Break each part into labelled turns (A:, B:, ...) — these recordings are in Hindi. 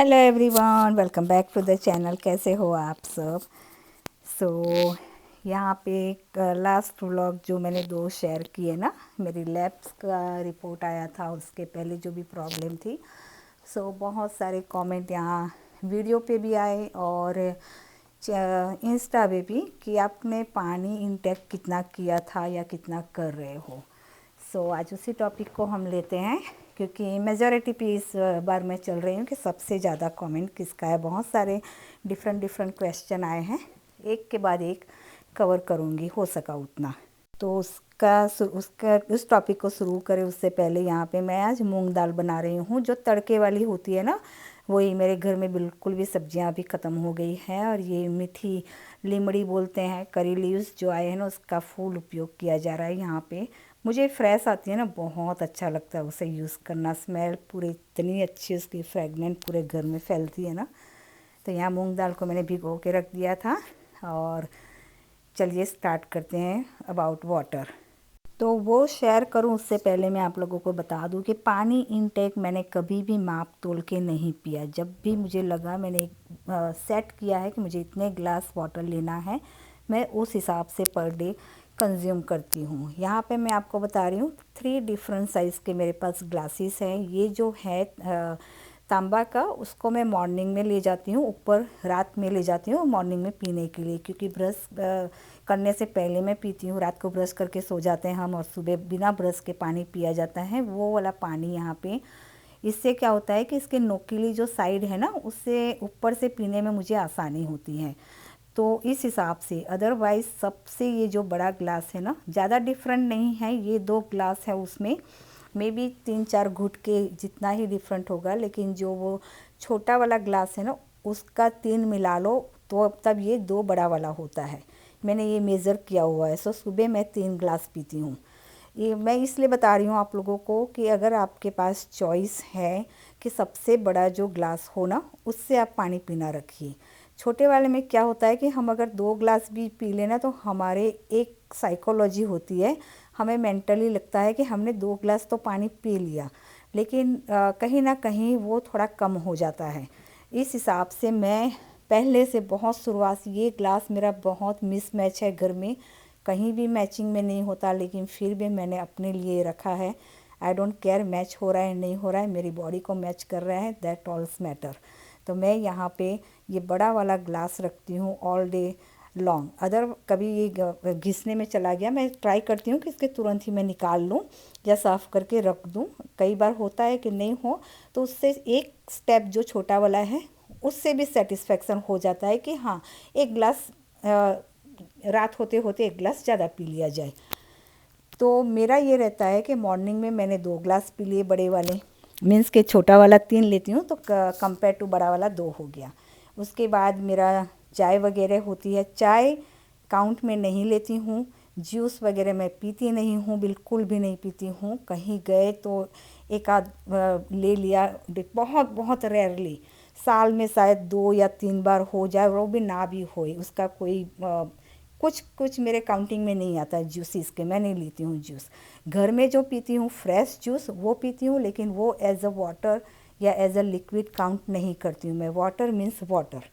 A: Hello everyone, welcome back to the channel. कैसे हो आप सब? यहाँ पे एक लास्ट व्लॉग जो मैंने दो शेयर किए ना, मेरी लैब्स का रिपोर्ट आया था, उसके पहले जो भी प्रॉब्लम थी। बहुत सारे कमेंट यहाँ वीडियो पे भी आए और इंस्टा पे भी कि आपने पानी इंटेक कितना किया था या कितना कर रहे हो। आज उसी टॉपिक को हम लेते हैं, क्योंकि मेजॉरिटी पे इस बार मैं चल रही हूँ कि सबसे ज़्यादा कमेंट किसका है। बहुत सारे डिफरेंट क्वेश्चन आए हैं, एक के बाद एक कवर करूँगी हो सका उतना। तो उसका उस टॉपिक को शुरू करें उससे पहले यहाँ पे मैं आज मूंग दाल बना रही हूँ, जो तड़के वाली होती है ना। वही मेरे घर में बिल्कुल भी सब्जियाँ अभी ख़त्म हो गई हैं, और ये मीठी लीमड़ी बोलते हैं, करी लीव्स जो आए हैं ना, उसका फुल उपयोग किया जा रहा है यहाँ पे। मुझे फ्रेश आती है ना, बहुत अच्छा लगता है उसे यूज़ करना। स्मेल पूरी इतनी अच्छी उसकी फ्रेगनेंट पूरे घर में फैलती है ना। तो यहाँ मूंग दाल को मैंने भिगो के रख दिया था, और चलिए स्टार्ट करते हैं अबाउट वाटर। तो वो शेयर करूं उससे पहले मैं आप लोगों को बता दूं कि पानी इनटेक मैंने कभी भी माप तोल के नहीं पिया। जब भी मुझे लगा, मैंने सेट किया है कि मुझे इतने ग्लास वाटर लेना है, मैं उस हिसाब से पर डे कंज्यूम करती हूँ। यहाँ पे मैं आपको बता रही हूँ 3 डिफरेंट साइज़ के मेरे पास ग्लासेस हैं। ये जो है तांबा का, उसको मैं मॉर्निंग में ले जाती हूँ, ऊपर रात में ले जाती हूँ मॉर्निंग में पीने के लिए, क्योंकि ब्रश करने से पहले मैं पीती हूँ। रात को ब्रश करके सो जाते हैं हम, और सुबह बिना ब्रश के पानी पिया जाता है, वो वाला पानी यहाँ पे। इससे क्या होता है कि इसके नोकीली जो साइड है ना, उससे ऊपर से पीने में मुझे आसानी होती है। तो इस हिसाब से अदरवाइज़ सबसे ये जो बड़ा ग्लास है ना, ज़्यादा डिफरेंट नहीं है। ये 2 ग्लास है, उसमें मे बी 3-4 घुट के जितना ही डिफरेंट होगा, लेकिन जो वो छोटा वाला ग्लास है ना, उसका 3 मिला लो तो तब ये 2 बड़ा वाला होता है। मैंने ये मेज़र किया हुआ है। सुबह मैं 3 ग्लास पीती हूँ। ये मैं इसलिए बता रही हूँ आप लोगों को कि अगर आपके पास चॉइस है कि सबसे बड़ा जो ग्लास हो ना, उससे आप पानी पीना रखिए। छोटे वाले में क्या होता है कि हम अगर 2 ग्लास भी पी लेना, तो हमारे एक साइकोलॉजी होती है, हमें मेंटली लगता है कि हमने 2 ग्लास तो पानी पी लिया, लेकिन कहीं ना कहीं वो थोड़ा कम हो जाता है। इस हिसाब से मैं पहले से बहुत शुरुआत, ये ग्लास मेरा बहुत मिसमैच है घर में, कहीं भी मैचिंग में नहीं होता, लेकिन फिर भी मैंने अपने लिए रखा है। आई डोंट केयर मैच हो रहा है नहीं हो रहा है, मेरी बॉडी को मैच कर रहा है, दैट ऑल्स मैटर। तो मैं यहाँ पे ये बड़ा वाला ग्लास रखती हूँ ऑल डे लॉन्ग। अदर कभी ये घिसने में चला गया, मैं ट्राई करती हूँ कि इसके तुरंत ही मैं निकाल लूँ या साफ़ करके रख दूँ। कई बार होता है कि नहीं हो, तो उससे एक स्टेप जो छोटा वाला है, उससे भी सेटिस्फेक्शन हो जाता है कि हाँ, एक गिलास रात होते होते एक गिलास ज़्यादा पी लिया जाए। तो मेरा ये रहता है कि मॉर्निंग में मैंने 2 ग्लास पी लिए बड़े वाले, मीन्स के छोटा वाला 3 लेती हूँ, तो कंपेयर टू बड़ा वाला 2 हो गया। उसके बाद मेरा चाय वगैरह होती है, चाय काउंट में नहीं लेती हूँ। जूस वगैरह मैं पीती नहीं हूँ, बिल्कुल भी नहीं पीती हूँ। कहीं गए तो एक आध ले लिया, बहुत बहुत रेयरली, साल में शायद 2 या 3 बार हो जाए, वो भी ना भी होए, उसका कोई कुछ कुछ मेरे काउंटिंग में नहीं आता है। जूसेस के मैं नहीं लेती हूँ जूस। घर में जो पीती हूँ फ्रेश जूस वो पीती हूँ, लेकिन वो एज अ वाटर या एज अ लिक्विड काउंट नहीं करती हूँ मैं। Water means water.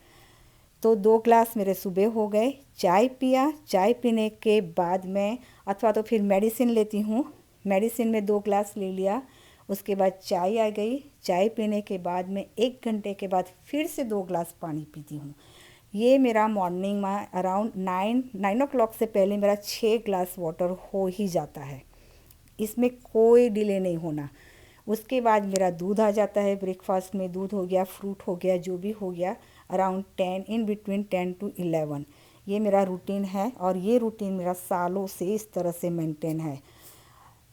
A: तो 2 ग्लास मेरे सुबह हो गए। चाय पिया, चाय पीने के बाद मैं अथवा तो फिर मेडिसिन लेती हूँ, मेडिसिन में 2 ग्लास ले लिया। उसके बाद चाय आ गई, चाय पीने के बाद मैं 1 घंटे के बाद फिर से 2 ग्लास पानी पीती हूँ। ये मेरा मॉर्निंग में अराउंड 9 o'clock से पहले मेरा 6 ग्लास वाटर हो ही जाता है। इसमें कोई डिले नहीं होना। उसके बाद मेरा दूध आ जाता है। ब्रेकफास्ट में दूध हो गया, फ्रूट हो गया, जो भी हो गया, अराउंड 10, इन बिटवीन 10 to 11। ये मेरा रूटीन है, और ये रूटीन मेरा सालों से इस तरह से मेंटेन है।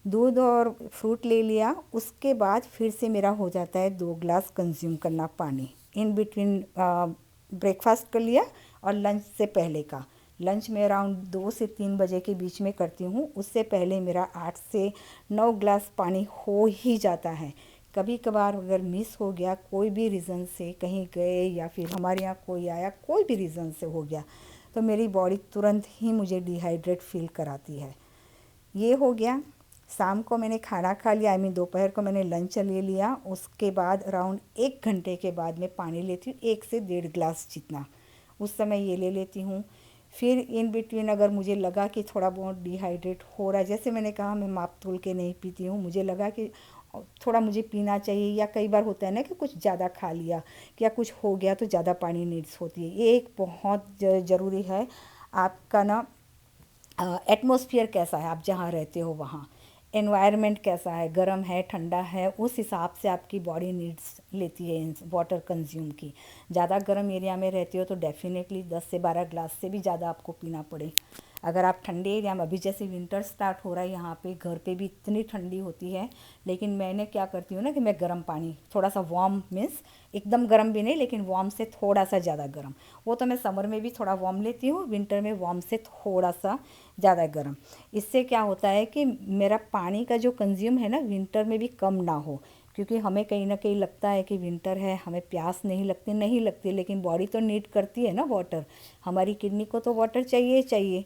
A: दूध और फ्रूट ले लिया, उसके बाद फिर से मेरा हो जाता है 2 ग्लास कंज्यूम करना पानी। इन बिटवीन ब्रेकफास्ट कर लिया और लंच से पहले का। लंच में अराउंड 2 से 3 बजे के बीच में करती हूँ, उससे पहले मेरा 8 से 9 ग्लास पानी हो ही जाता है। कभी कभार अगर मिस हो गया कोई भी रीज़न से, कहीं गए या फिर हमारे यहाँ कोई आया, कोई भी रीज़न से हो गया, तो मेरी बॉडी तुरंत ही मुझे डिहाइड्रेट फील कराती है। ये हो गया। शाम को मैंने खाना खा लिया, आई मीन दोपहर को मैंने लंच ले लिया। उसके बाद अराउंड 1 घंटे के बाद मैं पानी लेती हूँ, 1 से 1.5 ग्लास जितना, उस समय ये ले लेती हूँ। फिर इन बिटवीन अगर मुझे लगा कि थोड़ा बहुत डिहाइड्रेट हो रहा है, जैसे मैंने कहा मैं माप तोल के नहीं पीती हूँ, मुझे लगा कि थोड़ा मुझे पीना चाहिए, या कई बार होता है ना कि कुछ ज़्यादा खा लिया या कुछ हो गया तो ज़्यादा पानी नीड्स होती है। ये एक बहुत ज़रूरी है। आपका ना एटमॉस्फेयर कैसा है, आप जहाँ रहते हो वहाँ एनवायरनमेंट कैसा है, गर्म है ठंडा है, उस हिसाब से आपकी बॉडी नीड्स लेती है वाटर कंज्यूम की। ज़्यादा गर्म एरिया में रहते हो तो डेफिनेटली 10 से 12 ग्लास से भी ज़्यादा आपको पीना पड़े। अगर आप ठंडे एरिया में, अभी जैसे विंटर स्टार्ट हो रहा है यहाँ पे, घर पे भी इतनी ठंडी होती है, लेकिन मैंने क्या करती हूँ ना कि मैं गर्म पानी थोड़ा सा वार्म, मीन्स एकदम गर्म भी नहीं लेकिन वार्म से थोड़ा सा ज़्यादा गर्म, वो तो मैं समर में भी थोड़ा वार्म लेती हूँ, विंटर में वार्म से थोड़ा सा ज़्यादा गर्म। इससे क्या होता है कि मेरा पानी का जो कंज्यूम है ना विंटर में भी कम ना हो, क्योंकि हमें कहीं ना कहीं लगता है कि विंटर है हमें प्यास नहीं लगती, लेकिन बॉडी तो नीड करती है ना वाटर, हमारी किडनी को तो वाटर चाहिए चाहिए।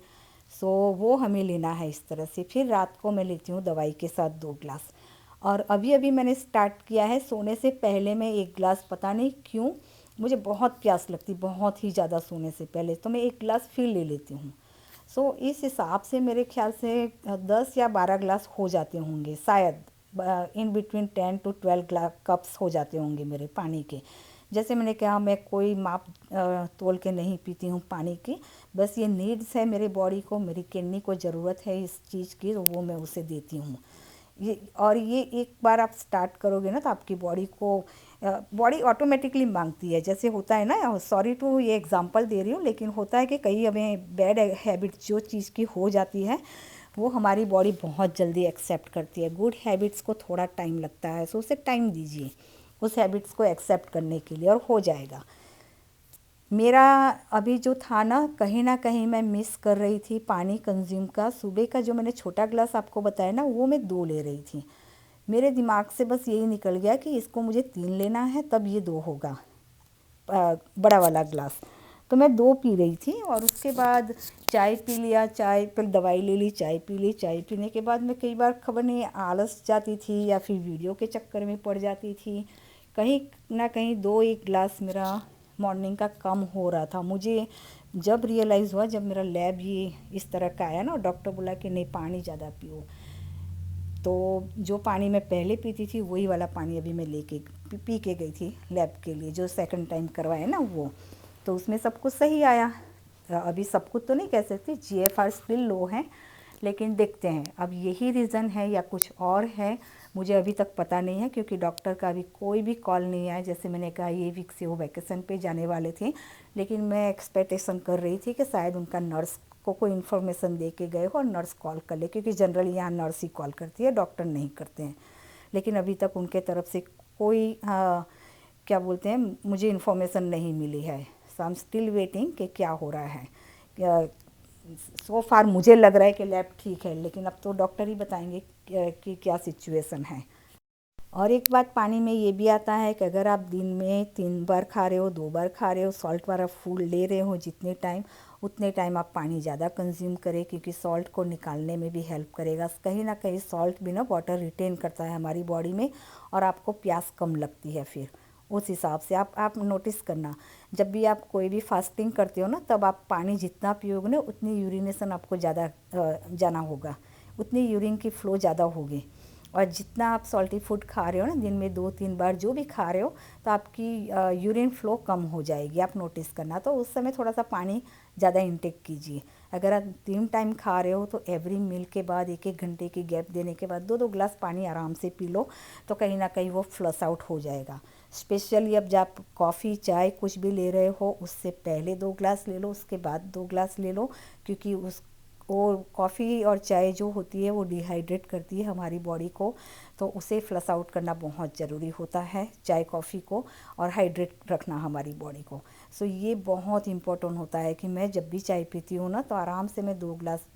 A: सो वो हमें लेना है इस तरह से। फिर रात को मैं लेती हूँ दवाई के साथ 2 ग्लास। और अभी अभी मैंने स्टार्ट किया है, सोने से पहले मैं 1 ग्लास, पता नहीं क्यों मुझे बहुत प्यास लगती, बहुत ही ज़्यादा, सोने से पहले तो मैं 1 ग्लास फिर ले लेती हूँ। सो इस हिसाब से मेरे ख्याल से 10 या 12 ग्लास हो जाते होंगे शायद, इन बिटवीन 10 to 12 कप्स हो जाते होंगे मेरे पानी के। जैसे मैंने कहा मैं कोई माप तोल के नहीं पीती हूँ पानी की, बस ये नीड्स है मेरे बॉडी को, मेरी किडनी को ज़रूरत है इस चीज़ की, तो वो मैं उसे देती हूँ। ये एक बार आप स्टार्ट करोगे ना तो आपकी बॉडी को, बॉडी ऑटोमेटिकली मांगती है। जैसे होता है ना, सॉरी टू ये एग्जांपल दे रही हूँ, लेकिन होता है कि कई हमें बैड हैबिट जो चीज़ की हो जाती है वो हमारी बॉडी बहुत जल्दी एक्सेप्ट करती है। गुड हैबिट्स को थोड़ा टाइम लगता है, सो उसे टाइम दीजिए उस हैबिट्स को एक्सेप्ट करने के लिए, और हो जाएगा। मेरा अभी जो था ना कहीं मैं मिस कर रही थी पानी कंज्यूम का। सुबह का जो मैंने छोटा ग्लास आपको बताया ना, वो मैं 2 ले रही थी। मेरे दिमाग से बस यही निकल गया कि इसको मुझे 3 लेना है तब ये 2 होगा, बड़ा वाला ग्लास। तो मैं 2 पी रही थी, और उसके बाद चाय पी लिया, चाय पर दवाई ले ली, चाय पी ली। चाय पीने के बाद मैं कई बार खबर नहीं आलस जाती थी या फिर वीडियो के चक्कर में पड़ जाती थी। कहीं ना कहीं 2 1 ग्लास मेरा मॉर्निंग का कम हो रहा था। मुझे जब रियलाइज़ हुआ, जब मेरा लैब ये इस तरह का आया ना, डॉक्टर बोला कि नहीं पानी ज़्यादा पियो, तो जो पानी मैं पहले पीती थी वही वाला पानी अभी मैं लेके पी के गई थी लैब के लिए, जो सेकंड टाइम करवाया ना वो, तो उसमें सब कुछ सही आया। अभी सब कुछ तो नहीं कह सकती, GFR स्टिल लो है, लेकिन देखते हैं अब यही रीज़न है या कुछ और है, मुझे अभी तक पता नहीं है, क्योंकि डॉक्टर का अभी कोई भी कॉल नहीं आया। जैसे मैंने कहा ये वीक से वो वैकेशन पे जाने वाले थे, लेकिन मैं एक्सपेक्टेशन कर रही थी कि शायद उनका नर्स को कोई इन्फॉर्मेशन दे के गए हो और नर्स कॉल कर ले, क्योंकि जनरली यहाँ नर्स ही कॉल करती है, डॉक्टर नहीं करते हैं। लेकिन अभी तक उनके तरफ से कोई क्या बोलते हैं, मुझे इन्फॉर्मेशन नहीं मिली है। सो आई एम स्टिल वेटिंग कि क्या हो रहा है। सो फार मुझे लग रहा है कि लैब ठीक है, लेकिन अब तो डॉक्टर ही बताएंगे कि क्या सिचुएशन है। और एक बात पानी में ये भी आता है कि अगर आप दिन में 3 बार खा रहे हो, 2 बार खा रहे हो, सॉल्ट वाला फूड ले रहे हो जितने टाइम, उतने टाइम आप पानी ज़्यादा कंज्यूम करें, क्योंकि सॉल्ट को निकालने में भी हेल्प करेगा। कहीं ना कहीं सॉल्ट भी ना वाटर रिटेन करता है हमारी बॉडी में, और आपको प्यास कम लगती है। फिर उस हिसाब से आप नोटिस करना, जब भी आप कोई भी फास्टिंग करते हो ना, तब आप पानी जितना पियोगे ना उतनी यूरिनेशन आपको ज़्यादा जाना होगा, उतनी यूरिन की फ़्लो ज़्यादा होगी। और जितना आप सॉल्टी फूड खा रहे हो ना, दिन में 2 3 बार जो भी खा रहे हो, तो आपकी यूरिन फ्लो कम हो जाएगी, आप नोटिस करना। तो उस समय थोड़ा सा पानी ज़्यादा इंटेक कीजिए। अगर आप 3 टाइम खा रहे हो तो एवरी मील के बाद 1 1 घंटे की गैप देने के बाद 2 2 ग्लास पानी आराम से पी लो, तो कहीं ना कहीं वो फ्लश आउट हो जाएगा। स्पेशली अब जब आप कॉफ़ी चाय कुछ भी ले रहे हो, उससे पहले 2 ग्लास ले लो, उसके बाद 2 ग्लास ले लो, क्योंकि उस वो कॉफ़ी और चाय जो होती है वो डिहाइड्रेट करती है हमारी बॉडी को, तो उसे फ्लश आउट करना बहुत ज़रूरी होता है, चाय कॉफ़ी को, और हाइड्रेट रखना हमारी बॉडी को। सो ये बहुत इम्पोर्टेंट होता है कि मैं जब भी चाय पीती हूँ ना, तो आराम से मैं 2 ग्लास,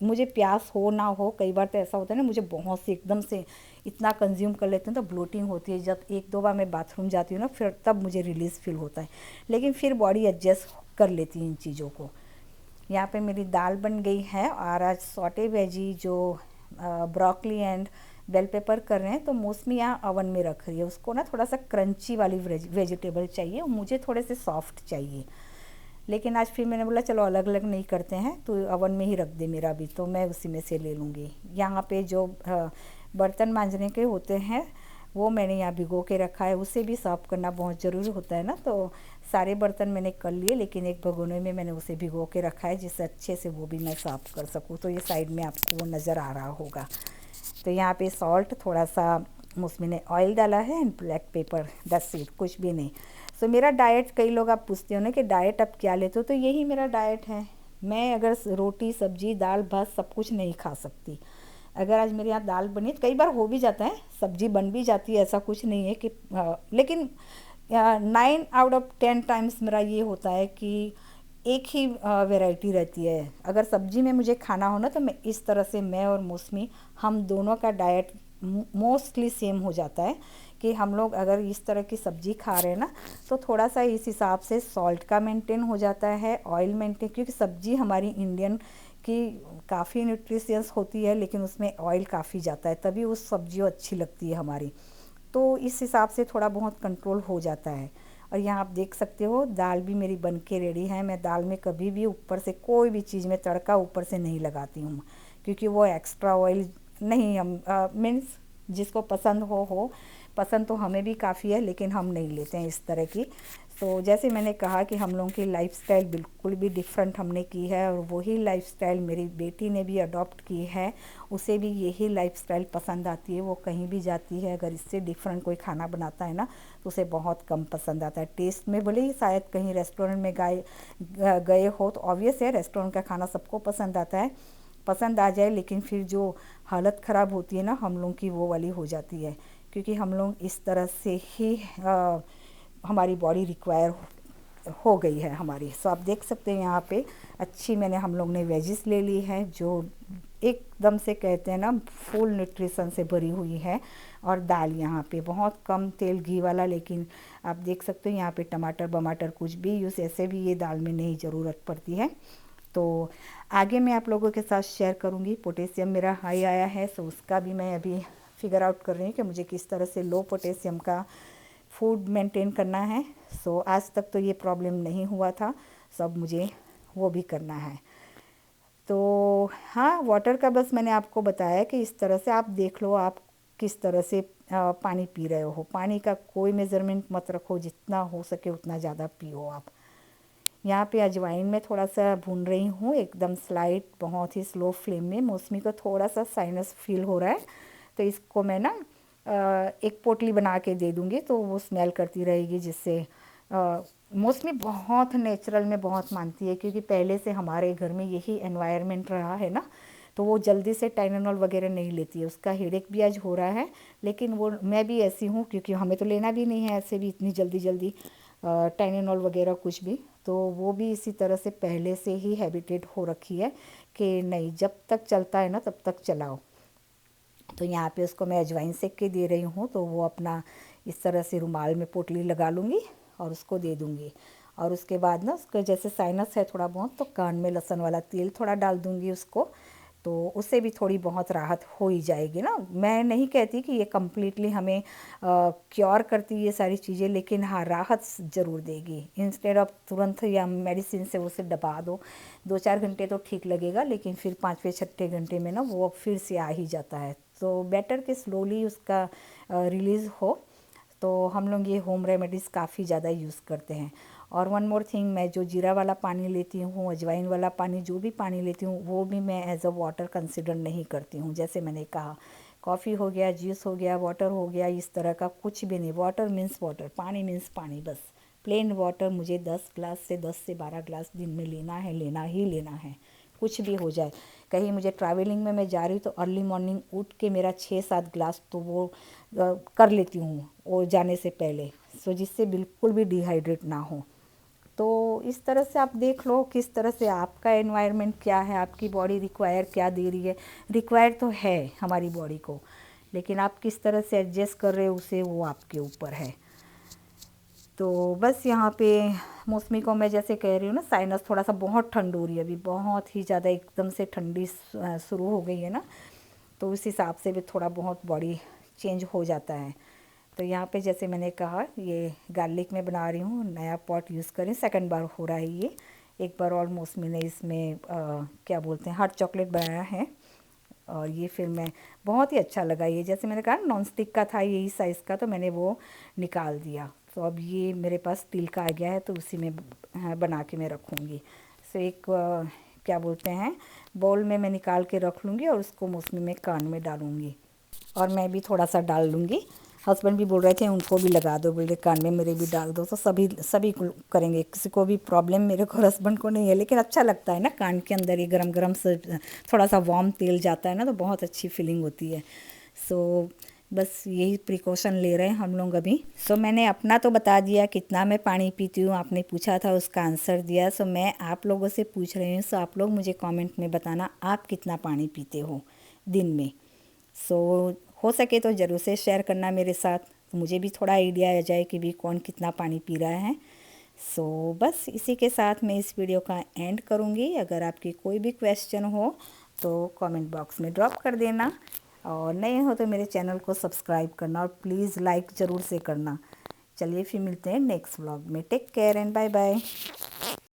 A: मुझे प्यास हो ना हो, कई बार तो ऐसा होता है ना मुझे बहुत से एकदम से इतना कंज्यूम कर लेते हैं तो ब्लोटिंग होती है। जब 1 2 बार मैं बाथरूम जाती हूँ ना, फिर तब मुझे रिलीज़ फील होता है, लेकिन फिर बॉडी एडजस्ट कर लेती है इन चीज़ों को। यहाँ पे मेरी दाल बन गई है, और आज सॉटे वेजी जो ब्रोकली एंड बेल पेपर कर रहे हैं, तो मौसमी यहाँ अवन में रख रही है। उसको ना थोड़ा सा क्रंची वाली वेजिटेबल चाहिए और मुझे थोड़े से सॉफ्ट चाहिए। लेकिन आज फिर मैंने बोला चलो अलग अलग नहीं करते हैं, तो अवन में ही रख दे मेरा भी, तो मैं उसी में से ले लूँगी। यहाँ पे जो बर्तन मांजने के होते हैं वो मैंने यहाँ भिगो के रखा है, उसे भी साफ़ करना बहुत ज़रूरी होता है ना। तो सारे बर्तन मैंने कर लिए, लेकिन एक भगोने में मैंने उसे भिगो के रखा है जिससे अच्छे से वो भी मैं साफ़ कर सकूँ। तो ये साइड में आपको वो नज़र आ रहा होगा। तो यहाँ पे सॉल्ट, थोड़ा सा उसमें ने ऑयल डाला है and black pepper, thus it, कुछ भी नहीं। सो मेरा डाइट, कई लोग आप पूछते हो ना कि डाइट आप क्या लेते हो, तो यही मेरा डाइट है। मैं अगर रोटी सब्जी दाल भात सब कुछ नहीं खा सकती। अगर आज मेरे यहाँ दाल बनी, तो कई बार हो भी जाता है, सब्जी बन भी जाती है, ऐसा कुछ नहीं है कि लेकिन 9 out of 10 टाइम्स मेरा ये होता है कि एक ही वैरायटी रहती है। अगर सब्जी में मुझे खाना हो ना, तो मैं इस तरह से, मैं और मौसमी हम दोनों का डाइट मोस्टली सेम हो जाता है कि हम लोग अगर इस तरह की सब्जी खा रहे हैं ना, तो थोड़ा सा इस हिसाब से सॉल्ट का मेंटेन हो जाता है, ऑयल मेंटेन, क्योंकि सब्जी हमारी इंडियन की काफ़ी न्यूट्रिशियस होती है, लेकिन उसमें ऑयल काफ़ी जाता है, तभी उस सब्जी अच्छी लगती है हमारी। तो इस हिसाब से थोड़ा बहुत कंट्रोल हो जाता है। और यहाँ आप देख सकते हो दाल भी मेरी बन के रेडी है। मैं दाल में कभी भी ऊपर से कोई भी चीज़ में तड़का ऊपर से नहीं लगाती हूँ, क्योंकि वो एक्स्ट्रा ऑयल नहीं, हम मीन्स जिसको पसंद हो, पसंद तो हमें भी काफ़ी है, लेकिन हम नहीं लेते हैं इस तरह की। तो जैसे मैंने कहा कि हम लोगों की लाइफस्टाइल बिल्कुल भी डिफरेंट हमने की है, और वही लाइफस्टाइल मेरी बेटी ने भी अडॉप्ट की है। उसे भी यही लाइफस्टाइल पसंद आती है, वो कहीं भी जाती है, अगर इससे डिफरेंट कोई खाना बनाता है ना, तो उसे बहुत कम पसंद आता है टेस्ट में। भले ही शायद कहीं रेस्टोरेंट में गए हो, तो ऑब्वियस है रेस्टोरेंट का खाना सबको पसंद आता है, पसंद आ जाए, लेकिन फिर जो हालत ख़राब होती है ना हम लोगों की, वो वाली हो जाती है, क्योंकि हम लोग इस तरह से ही हमारी बॉडी रिक्वायर हो गई है हमारी। सो आप देख सकते हैं यहाँ पे अच्छी मैंने, हम लोग ने वेजिस ले ली है जो एकदम से कहते हैं ना फुल न्यूट्रिशन से भरी हुई है। और दाल यहाँ पे बहुत कम तेल घी वाला, लेकिन आप देख सकते हो यहाँ पे टमाटर बमाटर कुछ भी यूज़ ऐसे भी ये दाल में नहीं ज़रूरत पड़ती है। तो आगे मैं आप लोगों के साथ शेयर करूँगी। पोटेशियम मेरा हाई आया है, सो उसका भी मैं अभी फिगर आउट कर रही हूँ कि मुझे किस तरह से लो पोटेशियम का फूड मेंटेन करना है। सो आज तक तो ये प्रॉब्लम नहीं हुआ था, सब मुझे वो भी करना है। तो हाँ, वाटर का बस मैंने आपको बताया कि इस तरह से आप देख लो आप किस तरह से पानी पी रहे हो। पानी का कोई मेज़रमेंट मत रखो, जितना हो सके उतना ज़्यादा पियो आप। यहाँ पे अजवाइन में थोड़ा सा भून रही हूँ, एकदम स्लाइट, बहुत ही स्लो फ्लेम में। मौसमी को थोड़ा सा साइनस फील हो रहा है, तो इसको मैं ना एक पोटली बना के दे दूँगी, तो वो स्मेल करती रहेगी, जिससे मौसमी बहुत नेचुरल में बहुत मानती है, क्योंकि पहले से हमारे घर में यही एनवायरनमेंट रहा है ना, तो वो जल्दी से टाइलेनॉल वगैरह नहीं लेती है। उसका हेडेक भी आज हो रहा है, लेकिन वो मैं भी ऐसी हूँ, क्योंकि हमें तो लेना भी नहीं है ऐसे भी इतनी जल्दी जल्दी टाइलेनॉल वगैरह कुछ भी। तो वो भी इसी तरह से पहले से ही हैबिटेड हो रखी है कि नहीं, जब तक चलता है ना तब तक चलाओ। तो यहाँ पे उसको मैं अजवाइन सेक के दे रही हूँ, तो वो अपना इस तरह से रुमाल में पोटली लगा लूँगी और उसको दे दूँगी। और उसके बाद ना उसको जैसे साइनस है थोड़ा बहुत, तो कान में लहसुन वाला तेल थोड़ा डाल दूँगी उसको, तो उससे भी थोड़ी बहुत राहत हो ही जाएगी ना। मैं नहीं कहती कि ये कम्प्लीटली हमें क्योर करती ये सारी चीज़ें, लेकिन हाँ राहत ज़रूर देगी। इंस्टेड ऑफ तुरंत या मेडिसिन से उसे दबा दो, 2-4 घंटे तो ठीक लगेगा, लेकिन फिर 5वें-6ठे घंटे में ना वो फिर से आ ही जाता है। तो बेटर कि स्लोली उसका रिलीज़ हो। तो हम लोग ये होम रेमेडीज़ काफ़ी ज़्यादा यूज़ करते हैं। और वन मोर थिंग, मैं जो जीरा वाला पानी लेती हूँ, अजवाइन वाला पानी, जो भी पानी लेती हूँ, वो भी मैं एज अ वाटर कंसिडर नहीं करती हूँ। जैसे मैंने कहा, कॉफ़ी हो गया, जूस हो गया, वाटर हो गया, इस तरह का कुछ भी नहीं। वाटर मीन्स वाटर, पानी मीन्स पानी, बस प्लेन वाटर मुझे 10 से 12 ग्लास दिन में लेना है, लेना ही लेना है, कुछ भी हो जाए। कहीं मुझे ट्रैवलिंग में मैं जा रही हूँ, तो अर्ली मॉर्निंग उठ के मेरा 6-7 ग्लास तो वो कर लेती हूँ वो जाने से पहले, सो जिससे बिल्कुल भी डिहाइड्रेट ना हो। तो इस तरह से आप देख लो किस तरह से आपका एनवायरनमेंट क्या है, आपकी बॉडी रिक्वायर क्या दे रही है। रिक्वायर तो है हमारी बॉडी को, लेकिन आप किस तरह से एडजस्ट कर रहे हो उसे, वो आपके ऊपर है। तो बस यहाँ पे मौसमी को मैं जैसे कह रही हूँ ना, साइनस थोड़ा सा बहुत ठंड हो रही है अभी, बहुत ही ज़्यादा एकदम से ठंडी शुरू हो गई है ना, तो उस हिसाब से भी थोड़ा बहुत बॉडी चेंज हो जाता है। तो यहाँ पे जैसे मैंने कहा ये गार्लिक में बना रही हूँ, नया पॉट यूज़ करें, सेकंड बार हो रहा है ये। एक बार ऑलमोस्ट मैंने इसमें क्या बोलते हैं, हॉट चॉकलेट बनाया है, और ये फिर मैं बहुत ही अच्छा लगा ये, जैसे मैंने कहा नॉन स्टिक का था यही साइज़ का, तो मैंने वो निकाल दिया। तो अब ये मेरे पास स्टील का आ गया है, तो उसी में बना के मैं रखूँगी। सो एक क्या बोलते हैं बाउल में मैं निकाल के रख लूँगी, और उसको मौसमी में कान में डालूँगी, और मैं भी थोड़ा सा डाल लूँगी। हस्बैंड भी बोल रहे थे उनको भी लगा दो, बोले कान में मेरे भी डाल दो, तो सभी सभी को करेंगे, किसी को भी प्रॉब्लम मेरे को हस्बैंड को नहीं है, लेकिन अच्छा लगता है ना कान के अंदर ये गरम गरम से थोड़ा सा वार्म तेल जाता है ना, तो बहुत अच्छी फीलिंग होती है। सो बस यही प्रिकॉशन ले रहे हैं हम लोग अभी। सो मैंने अपना तो बता दिया कितना मैं पानी पीती हूँ, आपने पूछा था उसका आंसर दिया। सो मैं आप लोगों से पूछ रही हूँ, सो आप लोग मुझे कमेंट में बताना आप कितना पानी पीते हो दिन में। सो हो सके तो ज़रूर से शेयर करना मेरे साथ, तो मुझे भी थोड़ा आइडिया आ जाए कि भी कौन कितना पानी पी रहा है। सो बस इसी के साथ मैं इस वीडियो का एंड करूँगी। अगर आपकी कोई भी क्वेश्चन हो तो कमेंट बॉक्स में ड्रॉप कर देना, और नए हो तो मेरे चैनल को सब्सक्राइब करना, और प्लीज़ लाइक ज़रूर से करना। चलिए फिर मिलते हैं नेक्स्ट व्लॉग में। Take care and bye bye.